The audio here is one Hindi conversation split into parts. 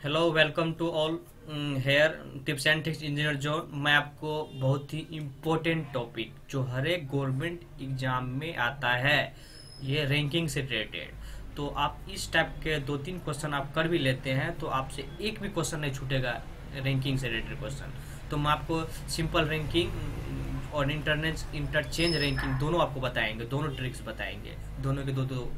Hello welcome to all here tips and tricks engineer zone. मैं आपको बहुत ही इम्पोर्टेंट टॉपिक जो हर एक गवर्नमेंट एग्जाम में आता है, ये रैंकिंग से रिलेटेड। तो आप इस टाइप के 2-3 क्वेश्चन आप कर भी लेते हैं तो आपसे एक भी क्वेश्चन नहीं छूटेगा रैंकिंग से रिलेटेड क्वेश्चन। तो मैं आपको सिंपल रैंकिंग और इंटरचेंज रैंकिंग दोनों आपको बताएंगे, दोनों ट्रिक्स बताएंगे, दोनों के दो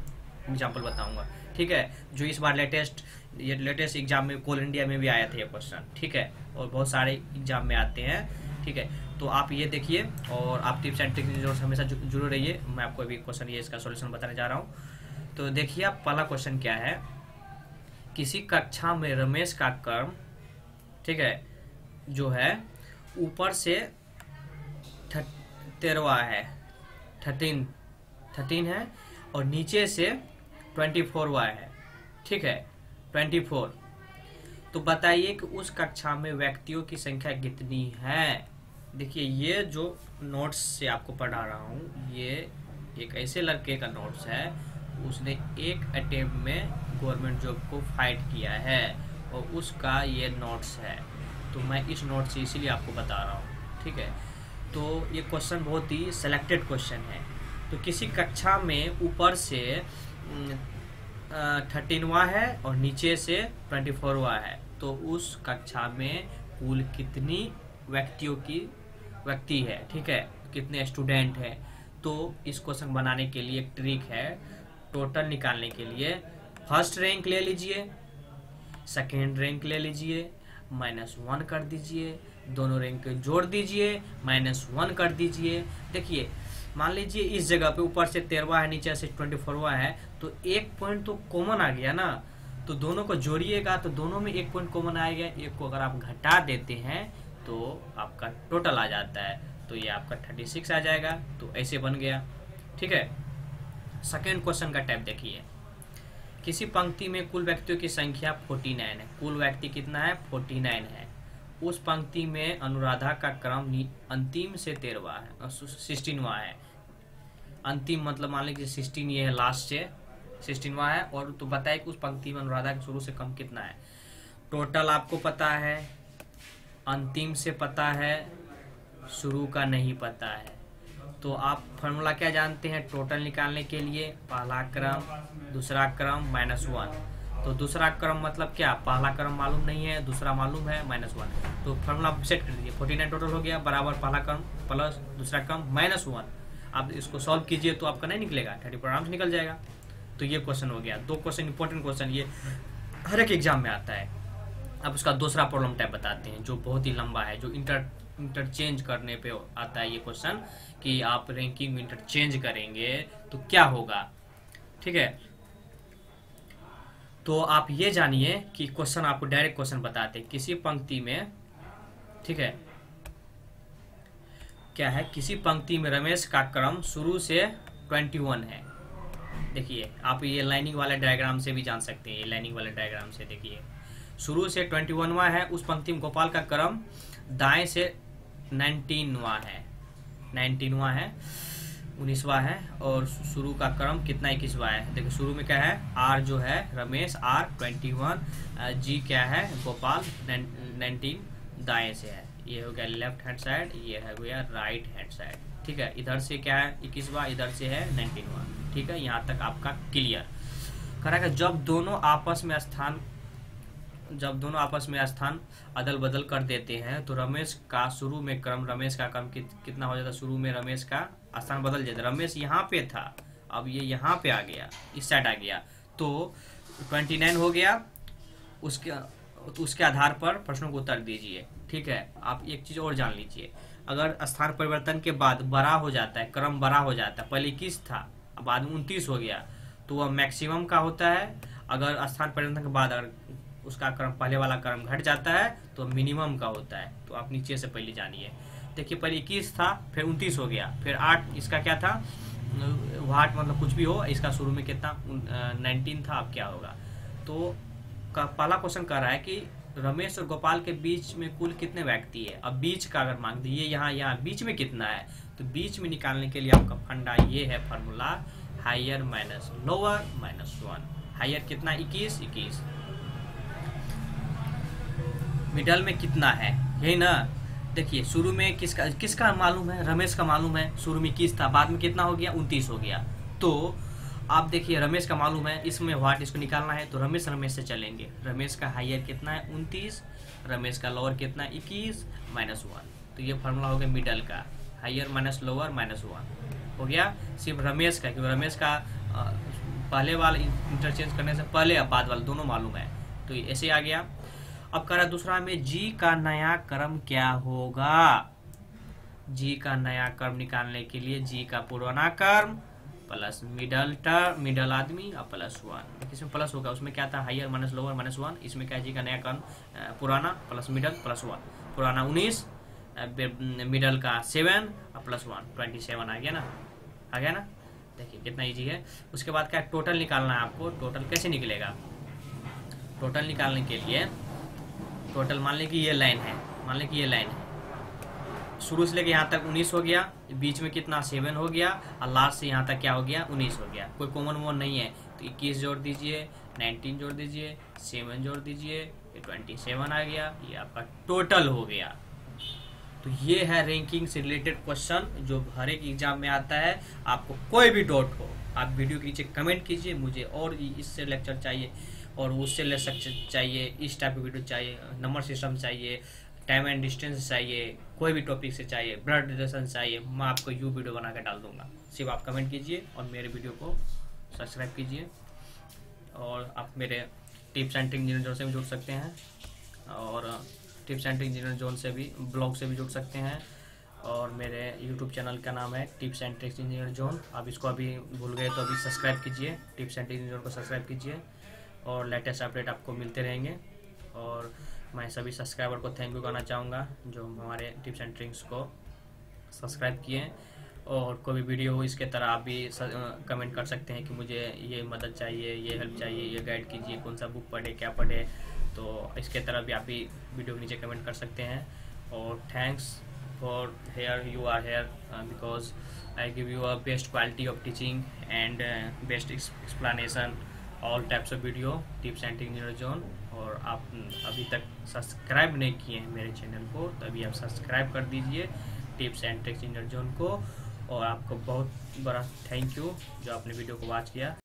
एग्जाम्पल बताऊंगा। ठीक है, जो इस बार लेटेस्ट एग्जाम में कोल इंडिया में भी आया था ये क्वेश्चन। ठीक है, और बहुत सारे एग्जाम में आते हैं। ठीक है, तो आप ये देखिए और आप टिप्स एंड ट्रिक्स हमेशा जुड़े रहिए। मैं आपको अभी क्वेश्चन ये इसका सॉल्यूशन बताने जा रहा हूँ। तो देखिए आप, पहला क्वेश्चन क्या है। किसी कक्षा में रमेश का क्रम, ठीक है, जो है ऊपर से 13वां है, 13 है, और नीचे से 24वां है। ठीक है, 24। तो बताइए कि उस कक्षा में व्यक्तियों की संख्या कितनी है। देखिए, ये जो नोट्स से आपको पढ़ा रहा हूँ, ये एक ऐसे लड़के का नोट्स है, उसने एक अटेम्प्ट में गवर्नमेंट जॉब को फाइट किया है और उसका ये नोट्स है। तो मैं इस नोट से इसीलिए आपको बता रहा हूँ। ठीक है, तो ये क्वेश्चन बहुत ही सेलेक्टेड क्वेश्चन है। तो किसी कक्षा में ऊपर से 13वां है और नीचे से 24वां है, तो उस कक्षा में कुल कितनी व्यक्ति है। ठीक है, कितने स्टूडेंट है। तो इस क्वेश्चन बनाने के लिए एक ट्रिक है। टोटल निकालने के लिए फर्स्ट रैंक ले लीजिए, सेकेंड रैंक ले लीजिए, -1 कर दीजिए, दोनों रैंक जोड़ दीजिए, -1 कर दीजिए। देखिए, मान लीजिए इस जगह पे ऊपर से 13वां है, नीचे से 24वां है, तो एक पॉइंट तो कॉमन आ गया ना। तो दोनों को जोड़िएगा तो दोनों में एक पॉइंट कॉमन आएगा। एक को अगर आप घटा देते हैं तो आपका टोटल आ जाता है, तो ये आपका 36 आ जाएगा। तो ऐसे बन गया। ठीक है, सेकेंड क्वेश्चन का टाइप देखिए। किसी पंक्ति में कुल व्यक्तियों की संख्या 49 है। कुल व्यक्ति कितना है? 49 है। उस पंक्ति में अनुराधा का क्रम अंतिम से 16वां है। अंतिम मतलब मान लीजिए 16, ये है लास्ट से 16वां है। और तो बताए कि उस पंक्ति में अनुराधा के शुरू से कम कितना है। टोटल आपको पता है, अंतिम से पता है, शुरू का नहीं पता है। तो आप फॉर्मूला क्या जानते हैं टोटल निकालने के लिए? पहला क्रम, दूसरा क्रम, -1। तो दूसरा क्रम मतलब क्या? पहला क्रम मालूम नहीं है, दूसरा मालूम है, -1। तो फॉर्मूला सेट कर दीजिए। 49 टोटल हो गया, बराबर पहला क्रम प्लस दूसरा क्रम -1। आप इसको सॉल्व कीजिए तो आपका नहीं निकलेगा, 30 आराम से निकल जाएगा। तो ये क्वेश्चन हो गया। 2 क्वेश्चन इंपॉर्टेंट क्वेश्चन, ये हर एक एग्जाम में आता है। अब उसका दूसरा प्रॉब्लम टाइप बताते हैं जो बहुत ही लंबा है, जो इंटरचेंज करने पे आता है ये क्वेश्चन कि आप रैंकिंग में इंटरचेंज करेंगे तो क्या होगा। ठीक है, तो आप ये जानिए कि क्वेश्चन आपको डायरेक्ट क्वेश्चन बताते हैं। किसी पंक्ति में, ठीक है, क्या है, किसी पंक्ति में रमेश का क्रम शुरू से 21 है। देखिए, आप ये लाइनिंग वाले डायग्राम से भी जान सकते हैं। ये लाइनिंग वाले डायग्राम से देखिए, शुरू से 21वां है। उस पंक्ति में गोपाल का क्रम दाएं से 19वां है, 19वां है, 19वां है। और शुरू का क्रम कितना? 21वां है। देखो, शुरू में क्या है? आर जो है रमेश, R 21, जी क्या है? गोपाल, 19 दाएं से है। ये हो गया लेफ्ट हैंड साइड, ये है गया राइट हैंड साइड। ठीक है, इधर से क्या है? 21वां, इधर से है 19वां। ठीक है, यहाँ तक आपका क्लियर। करेगा जब दोनों आपस में स्थान अदल बदल कर देते हैं तो रमेश का शुरू में क्रम, रमेश का क्रम कितना हो जाता है? शुरू में रमेश का स्थान बदल जाता है। रमेश यहाँ पे था, अब ये यहाँ पे आ गया, इस साइड आ गया, तो 29 हो गया। उसके आधार पर प्रश्नों को उत्तर दीजिए। ठीक है, आप एक चीज और जान लीजिए, अगर स्थान परिवर्तन के बाद बड़ा हो जाता है, क्रम बड़ा हो जाता है, पहले 21 था, अब बाद में 29 हो गया, तो वह मैक्सिमम का होता है। अगर स्थान परिवर्तन के बाद अगर उसका क्रम, पहले वाला क्रम घट जाता है तो मिनिमम का होता है। तो आप नीचे से पहले जानिए। देखिए, पहले 21 था, फिर 29 हो गया, फिर 8, इसका क्या था? 8 मतलब कुछ भी हो, इसका शुरू में कितना? 19 था, अब क्या होगा? तो पहला क्वेश्चन कह रहा है कि रमेश और गोपाल के बीच में कुल कितने व्यक्ति है। अब बीच का अगर मांग दिए, यहाँ बीच में कितना है, तो बीच में निकालने के लिए आपका फंडा ये है formula, higher minus lower -1। Higher कितना? 21, मिडल में कितना है, यही ना। देखिए शुरू में किसका किसका मालूम है, रमेश का मालूम है। शुरू में 21 था, बाद में कितना हो गया, 29 हो गया। तो आप देखिए रमेश का मालूम है, इसमें व्हाट इसको निकालना है तो रमेश से चलेंगे। रमेश का हायर कितना है, 29। रमेश का लोअर कितना है, 21 -1। तो ये फार्मूला हो गया मिडल का, हायर माइनस लोअर -1 हो गया। सिर्फ रमेश का, क्योंकि रमेश का पहले वाला इंटरचेंज करने से पहले अब बाद वाला दोनों मालूम है, तो ऐसे आ गया। अब करा दूसरा में, जी का नया क्रम क्या होगा। जी का नया क्रम निकालने के लिए जी का पुराना क्रम प्लस मिडल आदमी और +1। इसमें प्लस होगा, उसमें क्या था, हायर माइनस लोअर -1। इसमें क्या, जी का नया क्रम पुराना प्लस मिडल +1। पुराना 19, मिडल का 7 और +1 27 आ गया ना। देखिए कितना इजी है। उसके बाद क्या, टोटल निकालना है आपको। टोटल कैसे निकलेगा, टोटल निकालने के लिए टोटल मान लें कि ये लाइन है, शुरू से लेके यहाँ तक 19 हो गया, बीच में कितना 7 हो गया, और लास्ट से यहाँ तक क्या हो गया, 19 हो गया। कोई कॉमन वॉन नहीं है, तो 21 जोड़ दीजिए, 19 जोड़ दीजिए, 7 जोड़ दीजिए, ये 27 आ गया। ये आपका टोटल हो गया। तो ये है रैंकिंग से रिलेटेड क्वेश्चन जो हर एक एग्जाम में आता है। आपको कोई भी डाउट हो, आप वीडियो के नीचे कमेंट कीजिए, मुझे और इससे लेक्चर चाहिए और उससे लेक्चर चाहिए, इस टाइप की वीडियो चाहिए, नंबर सिस्टम चाहिए, टाइम एंड डिस्टेंस चाहिए, कोई भी टॉपिक से चाहिए, ब्लड रिलेशन चाहिए, मैं आपको यू वीडियो बना कर डाल दूंगा। सिर्फ आप कमेंट कीजिए और मेरे वीडियो को सब्सक्राइब कीजिए। और आप मेरे टिप्स एंड ट्रिक्स जोन से भी जुड़ सकते हैं, और टिप्स एंड ट्रिक्स जोन से भी, ब्लॉग से भी जुड़ सकते हैं। और मेरे यूट्यूब चैनल का नाम है tips and tricks engineer zone. आप इसको अभी भूल गए तो अभी सब्सक्राइब कीजिए, टिप्स एंड ट्रिक्स जोन को सब्सक्राइब कीजिए, और लेटेस्ट अपडेट आपको मिलते रहेंगे। और मैं सभी सब्सक्राइबर को थैंक यू करना चाहूँगा जो हमारे टिप्स एंड ट्रिक्स को सब्सक्राइब किए। और कोई भी वीडियो हो इसके तरह आप भी कमेंट कर सकते हैं कि मुझे ये मदद चाहिए, ये हेल्प चाहिए, ये गाइड कीजिए, कौन सा बुक पढ़े, क्या पढ़े। तो इसके तरह भी आप भी वीडियो नीचे कमेंट कर सकते हैं। और thanks for here you are here because I give you a best quality of teaching and best explanation, all types of video, tips and tricks engineer zone. और आप अभी तक सब्सक्राइब नहीं किए हैं मेरे चैनल को, तो अभी आप सब्सक्राइब कर दीजिए tips and tricks engineer zone को। और आपको बहुत बड़ा थैंक यू जो आपने वीडियो को वॉच किया।